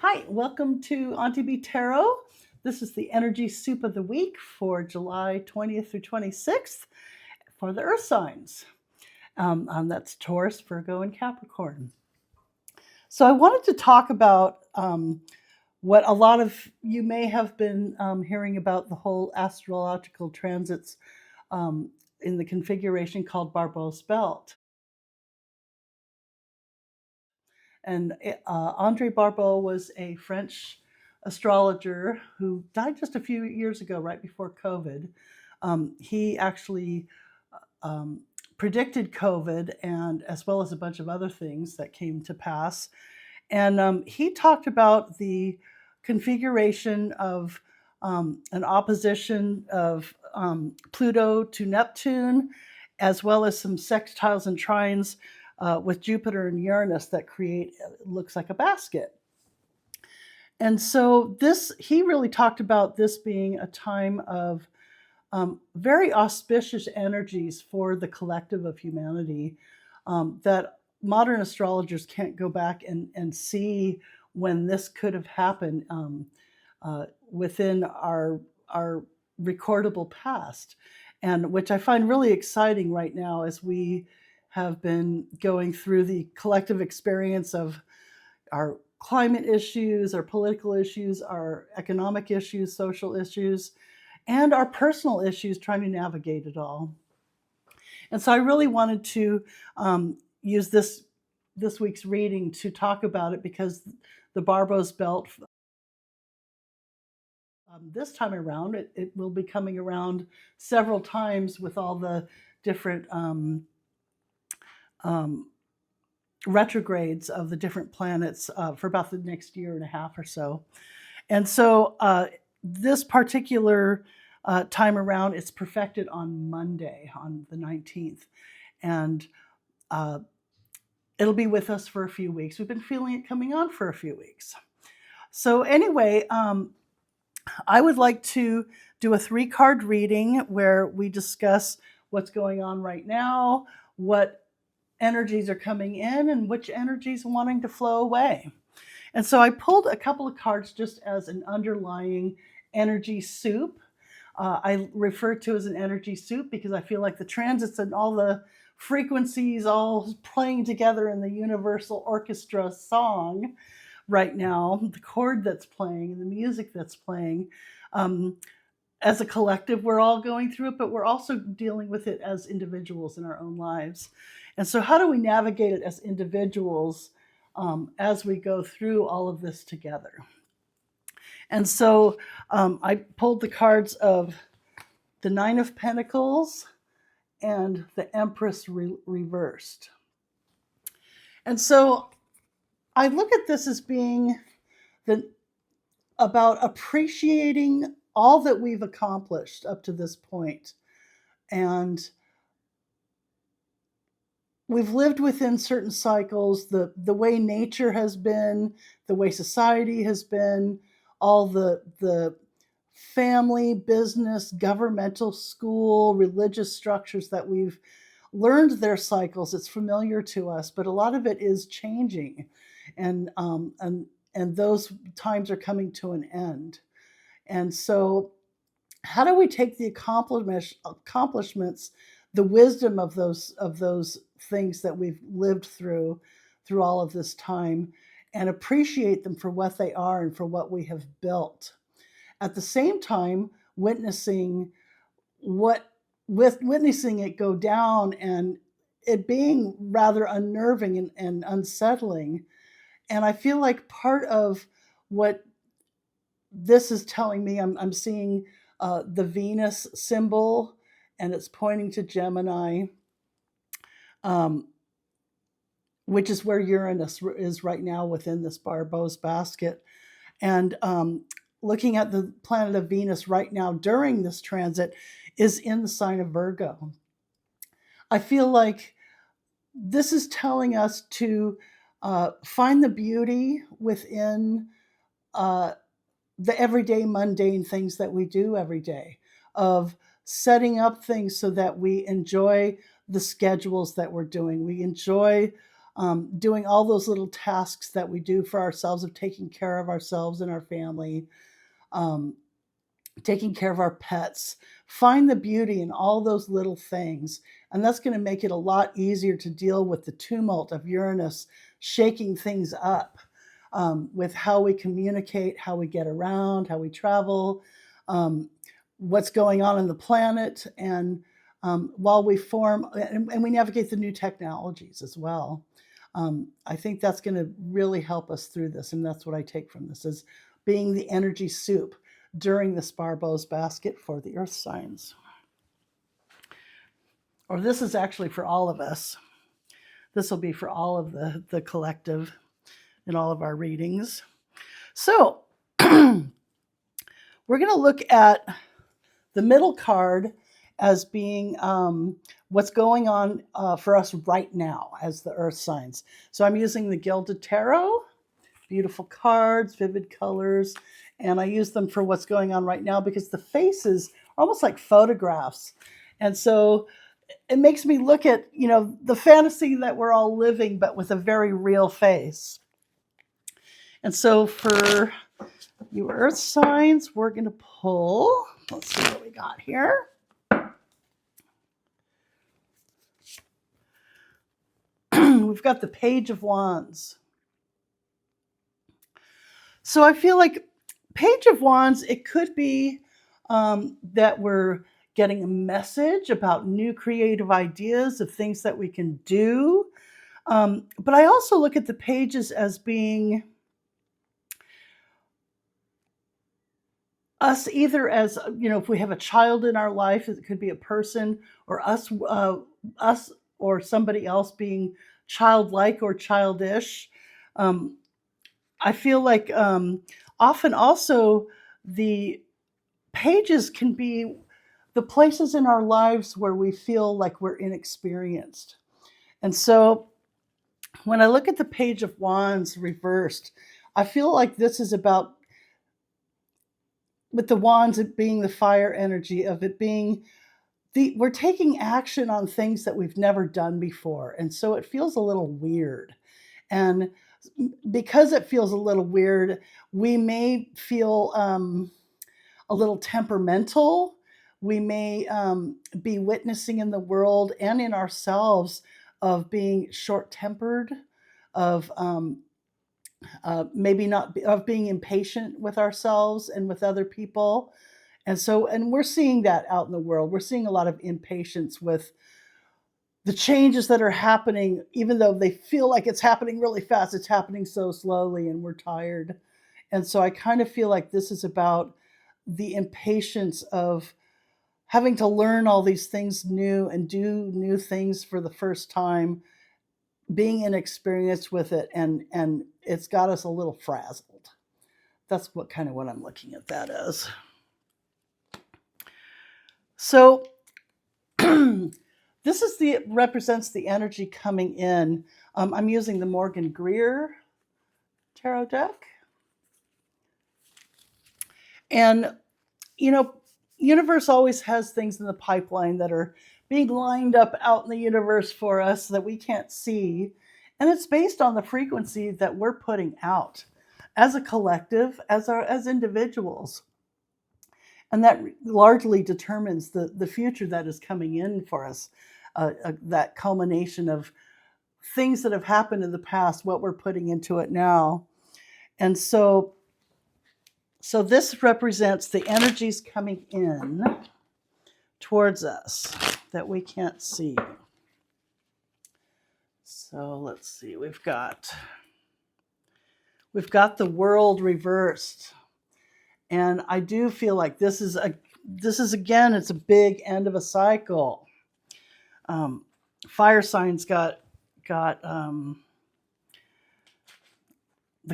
Hi, welcome to Auntie B Tarot. This is the energy soup of the week for July 20th through 26th for the Earth signs. That's Taurus, Virgo, and Capricorn. So I wanted to talk about what a lot of you may have been hearing about the whole astrological transits in the configuration called Barbault's belt. And Andre Barbault was a French astrologer who died just a few years ago, right before COVID. He actually predicted COVID, and as well as a bunch of other things that came to pass. And he talked about the configuration of an opposition of Pluto to Neptune, as well as some sextiles and trines with Jupiter and Uranus that create looks like a basket. And so he really talked about this being a time of very auspicious energies for the collective of humanity that modern astrologers can't go back and see when this could have happened within our recordable past, and which I find really exciting right now as we have been going through the collective experience of our climate issues, our political issues, our economic issues, social issues, and our personal issues, trying to navigate it all. And so I really wanted to use this week's reading to talk about it, because the Barbault's belt this time around, it will be coming around several times with all the different retrogrades of the different planets for about the next year and a half or so. And so this particular time around, it's perfected on Monday, on the 19th. And it'll be with us for a few weeks. We've been feeling it coming on for a few weeks. So anyway, I would like to do a 3-card reading where we discuss what's going on right now, what energies are coming in, and which energies are wanting to flow away. And so I pulled a couple of cards just as an underlying energy soup. I refer to as an energy soup because I feel like the transits and all the frequencies all playing together in the universal orchestra song right now, the chord that's playing and the music that's playing. As a collective, we're all going through it, but we're also dealing with it as individuals in our own lives. And so how do we navigate it as individuals as we go through all of this together? And so I pulled the cards of the 9 of Pentacles and the Empress reversed. And so I look at this as being about appreciating all that we've accomplished up to this point. And we've lived within certain cycles, the way nature has been, the way society has been, all the family, business, governmental, school, religious structures that we've learned their cycles. It's familiar to us, but a lot of it is changing, and those times are coming to an end. And so, how do we take the accomplishments, the wisdom of those things that we've lived through all of this time, and appreciate them for what they are and for what we have built? At the same time, witnessing it go down, and it being rather unnerving and unsettling. And I feel like part of what this is telling me, I'm seeing the Venus symbol, and it's pointing to Gemini, which is where Uranus is right now within this Barbault's basket. And looking at the planet of Venus right now during this transit is in the sign of Virgo. I feel like this is telling us to find the beauty within the everyday mundane things that we do every day, of setting up things so that we enjoy the schedules that we're doing. We enjoy doing all those little tasks that we do for ourselves, of taking care of ourselves and our family, um, taking care of our pets. Find the beauty in all those little things. And that's going to make it a lot easier to deal with the tumult of Uranus shaking things up, with how we communicate, how we get around, how we travel, what's going on in the planet. And while we form and we navigate the new technologies as well. I think that's going to really help us through this. And that's what I take from this, is being the energy soup during this Barbault's basket for the earth signs. Or this is actually for all of us. This will be for all of the collective in all of our readings. So we're going to look at the middle card as being what's going on for us right now as the earth signs. So I'm using the Gilded Tarot, beautiful cards, vivid colors, and I use them for what's going on right now because the faces are almost like photographs. And so it makes me look at, the fantasy that we're all living, but with a very real face. And so for you earth signs, we're going to pull, let's see what we got here. We've got the Page of Wands. So I feel like Page of Wands, it could be that we're getting a message about new creative ideas of things that we can do. But I also look at the pages as being us, either as, if we have a child in our life, it could be a person, or us or somebody else being childlike or childish. I feel like often also the pages can be the places in our lives where we feel like we're inexperienced. And so when I look at the Page of Wands reversed, I feel like this is about, with the wands, it being the fire energy of it being we're taking action on things that we've never done before. And so it feels a little weird. And because it feels a little weird, we may feel a little temperamental. We may be witnessing in the world and in ourselves of being short-tempered, of maybe not of being impatient with ourselves and with other people. And we're seeing that out in the world. We're seeing a lot of impatience with the changes that are happening, even though they feel like it's happening really fast. It's happening so slowly and we're tired. And so I kind of feel like this is about the impatience of having to learn all these things new and do new things for the first time, being inexperienced with it, and it's got us a little frazzled. That's what I'm looking at that as. So this represents the energy coming in. I'm using the Morgan Greer tarot deck. And, universe always has things in the pipeline that are being lined up out in the universe for us that we can't see. And it's based on the frequency that we're putting out as a collective, as individuals. And that largely determines the future that is coming in for us, that culmination of things that have happened in the past, what we're putting into it now. And so this represents the energies coming in towards us that we can't see. So let's see, we've got the World reversed. And I do feel like this is again, it's a big end of a cycle. Fire signs got they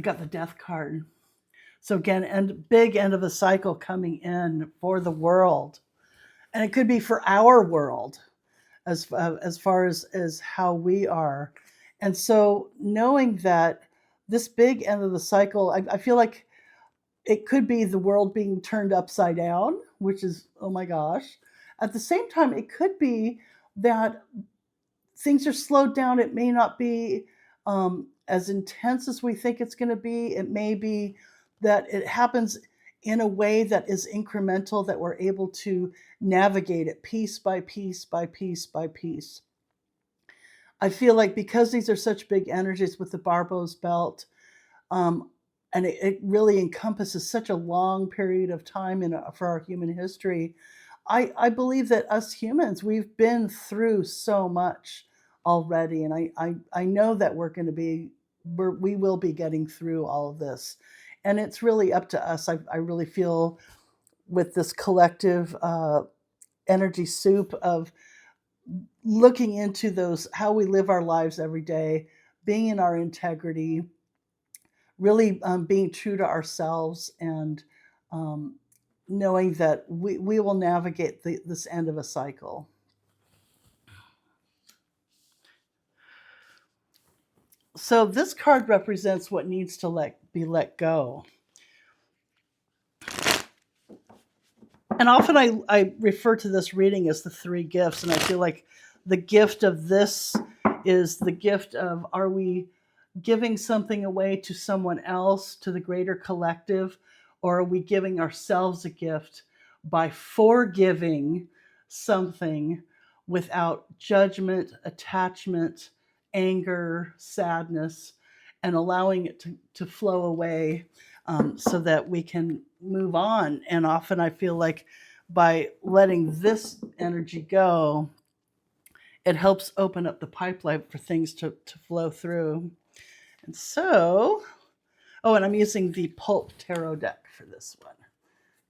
got the Death card. So again, big end of a cycle coming in for the world. And it could be for our world as far as how we are. And so knowing that this big end of the cycle, I feel like it could be the world being turned upside down, which is, oh my gosh. At the same time, it could be that things are slowed down. It may not be as intense as we think it's going to be. It may be that it happens in a way that is incremental, that we're able to navigate it piece by piece by piece by piece. I feel like because these are such big energies with the Barbault's belt, um, and it really encompasses such a long period of time for our human history. I believe that us humans, we've been through so much already, and I know that we will be getting through all of this, and it's really up to us. I really feel with this collective energy soup of looking into those, how we live our lives every day, being in our integrity, really being true to ourselves, and um, knowing that we will navigate this end of a cycle. So this card represents what needs to be let go. And often I refer to this reading as the three gifts, and I feel like the gift of this is the gift of, are we giving something away to someone else, to the greater collective, or are we giving ourselves a gift by forgiving something without judgment, attachment, anger, sadness, and allowing it to flow away, so that we can move on? And often I feel like by letting this energy go, it helps open up the pipeline for things to flow through. And so, oh, and I'm using the Pulp tarot deck for this one.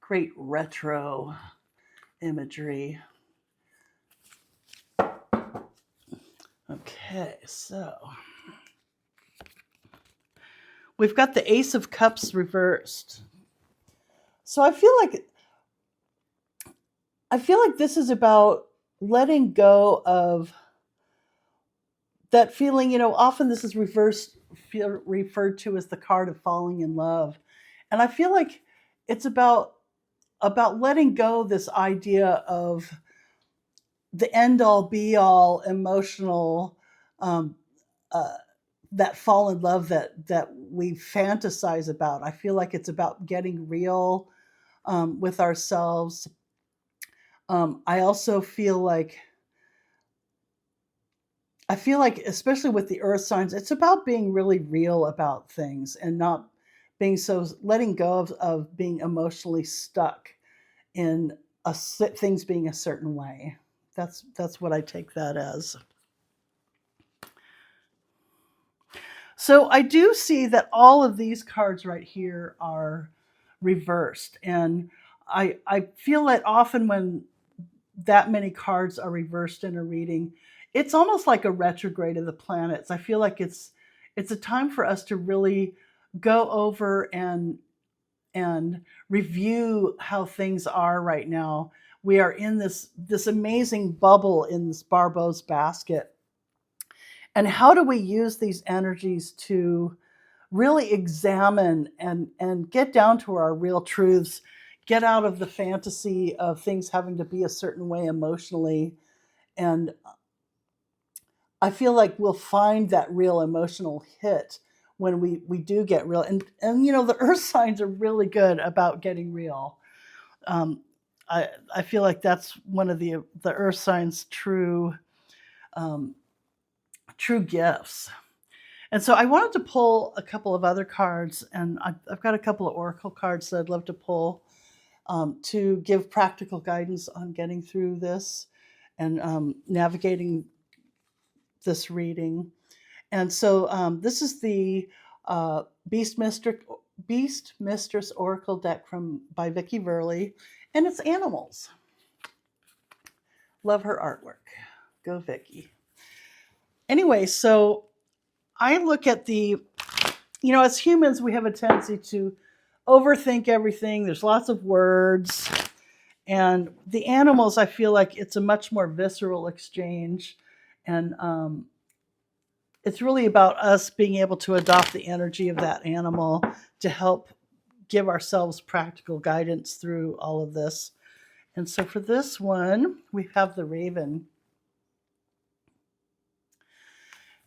Great retro imagery. Okay, so we've got the Ace of Cups reversed. So I feel like this is about letting go of that feeling. Often this is referred to as the card of falling in love. And I feel like it's about letting go this idea of the end all be all emotional, um, uh, that fall in love that we fantasize about. I feel like it's about getting real with ourselves. I also feel like, especially with the earth signs, it's about being really real about things and not being letting go of being emotionally stuck in things being a certain way. That's what I take that as. So I do see that all of these cards right here are reversed. And I feel that often when that many cards are reversed in a reading, it's almost like a retrograde of the planets. I feel like it's a time for us to really go over and review how things are right now. We are in this amazing bubble in this Barbault's basket. And how do we use these energies to really examine and get down to our real truths, get out of the fantasy of things having to be a certain way emotionally? And I feel like we'll find that real emotional hit when we do get real. And the earth signs are really good about getting real. I feel like that's one of the earth signs' true gifts. And so I wanted to pull a couple of other cards, and I've got a couple of oracle cards that I'd love to pull to give practical guidance on getting through this and navigating this reading. And so this is the Beast Mistress Oracle deck by Vickie Verlie, and it's animals. Love her artwork. Go Vickie. Anyway, so I look at as humans, we have a tendency to overthink everything. There's lots of words. And the animals, I feel like it's a much more visceral exchange. And it's really about us being able to adopt the energy of that animal to help give ourselves practical guidance through all of this. And so for this one, we have the raven.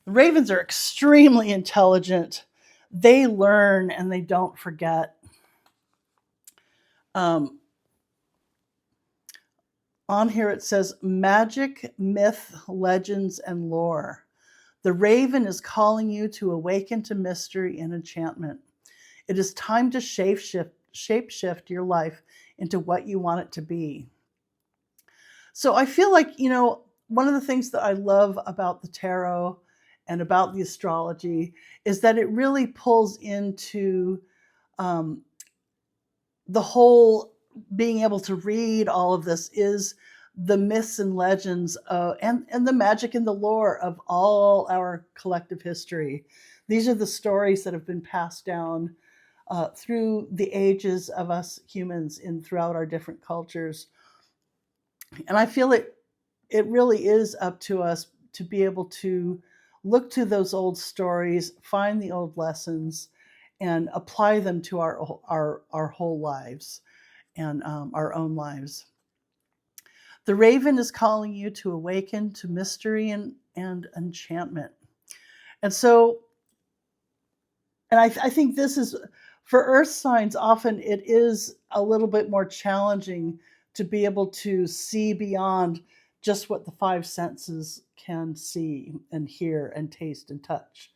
Ravens are extremely intelligent. They learn and they don't forget. On here it says magic, myth, legends, and lore. The raven is calling you to awaken to mystery and enchantment. It is time to shape-shift your life into what you want it to be. So I feel like, one of the things that I love about the tarot and about the astrology is that it really pulls into the whole being able to read all of this is the myths and legends and the magic and the lore of all our collective history. These are the stories that have been passed down through the ages of us humans throughout our different cultures. And I feel it really is up to us to be able to look to those old stories, find the old lessons, and apply them to our whole lives and our own lives. The raven is calling you to awaken to mystery and enchantment. And so, and I think this is, for earth signs, often it is a little bit more challenging to be able to see beyond just what the five senses can see and hear and taste and touch.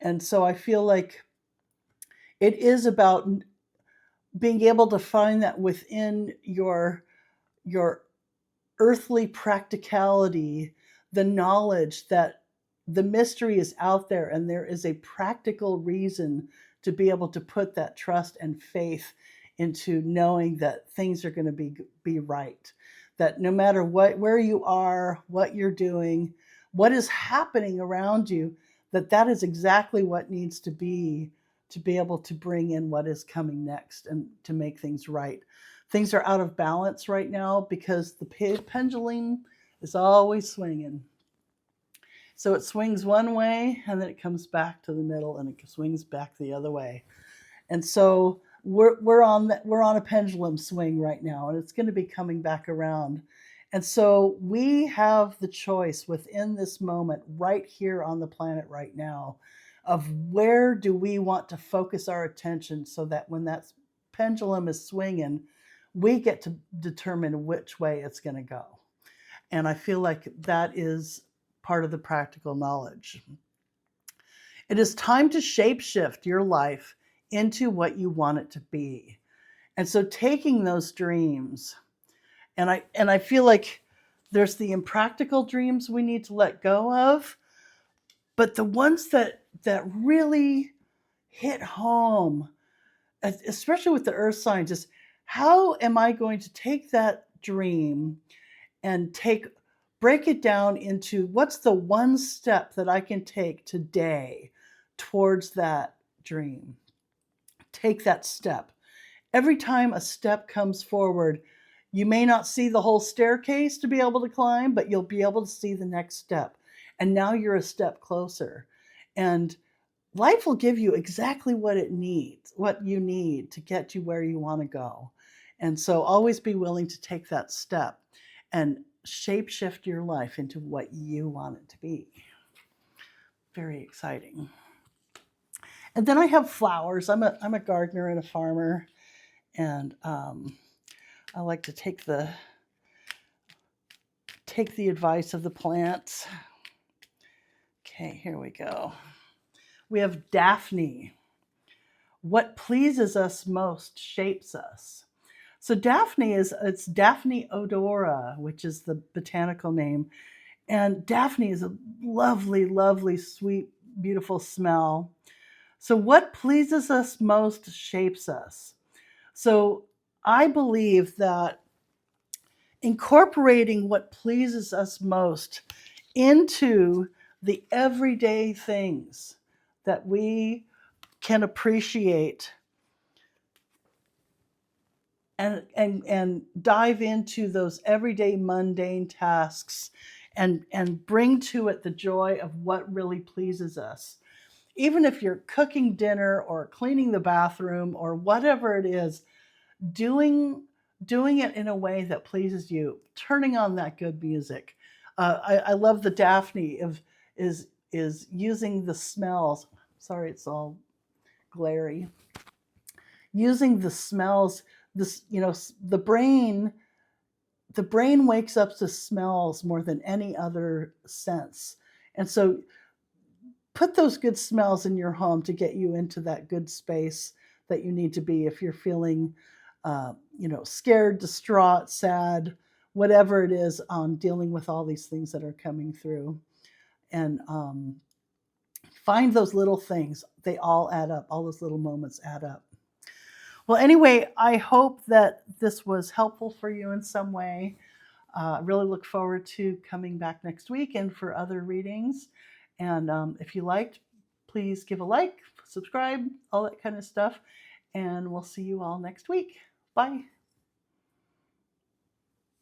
And so I feel like it is about being able to find that within your earthly practicality, the knowledge that the mystery is out there and there is a practical reason to be able to put that trust and faith into knowing that things are going to be right. That no matter where you are, what you're doing, what is happening around you, that is exactly what needs to be able to bring in what is coming next and to make things right. Things are out of balance right now because the pendulum is always swinging. So it swings one way and then it comes back to the middle and it swings back the other way. And so we're on a pendulum swing right now, and it's going to be coming back around. And so we have the choice within this moment right here on the planet right now of where do we want to focus our attention so that when that pendulum is swinging, we get to determine which way it's going to go. And I feel like that is part of the practical knowledge. It is time to shapeshift your life into what you want it to be. And so taking those dreams, and I feel like there's the impractical dreams we need to let go of, but the ones that really hit home, especially with the earth signs, is how am I going to take that dream and break it down into what's the one step that I can take today towards that dream. Take that step. Every time a step comes forward, you may not see the whole staircase to be able to climb, but you'll be able to see the next step. And now you're a step closer. And life will give you exactly what you need to get you where you want to go. And so always be willing to take that step and shape-shift your life into what you want it to be. Very exciting. And then I have flowers. I'm a gardener and a farmer, and I like to take the advice of the plants. Okay, here we go. We have Daphne. What pleases us most shapes us. So Daphne it's Daphne odora, which is the botanical name. And Daphne is a lovely, lovely, sweet, beautiful smell. So what pleases us most shapes us. So I believe that incorporating what pleases us most into the everyday things that we can appreciate and dive into those everyday mundane tasks and bring to it the joy of what really pleases us. Even if you're cooking dinner or cleaning the bathroom or whatever it is, doing it in a way that pleases you, turning on that good music. I love the Daphne is using the smells. Sorry, it's all glary. Using the smells, this, the brain wakes up to smells more than any other sense. And so put those good smells in your home to get you into that good space that you need to be if you're feeling scared, distraught, sad, whatever it is, dealing with all these things that are coming through. And find those little things. They all add up. All those little moments add up. Well, anyway, I hope that this was helpful for you in some way. I really look forward to coming back next week and for other readings. And if you liked, please give a like, subscribe, all that kind of stuff. And we'll see you all next week. Bye.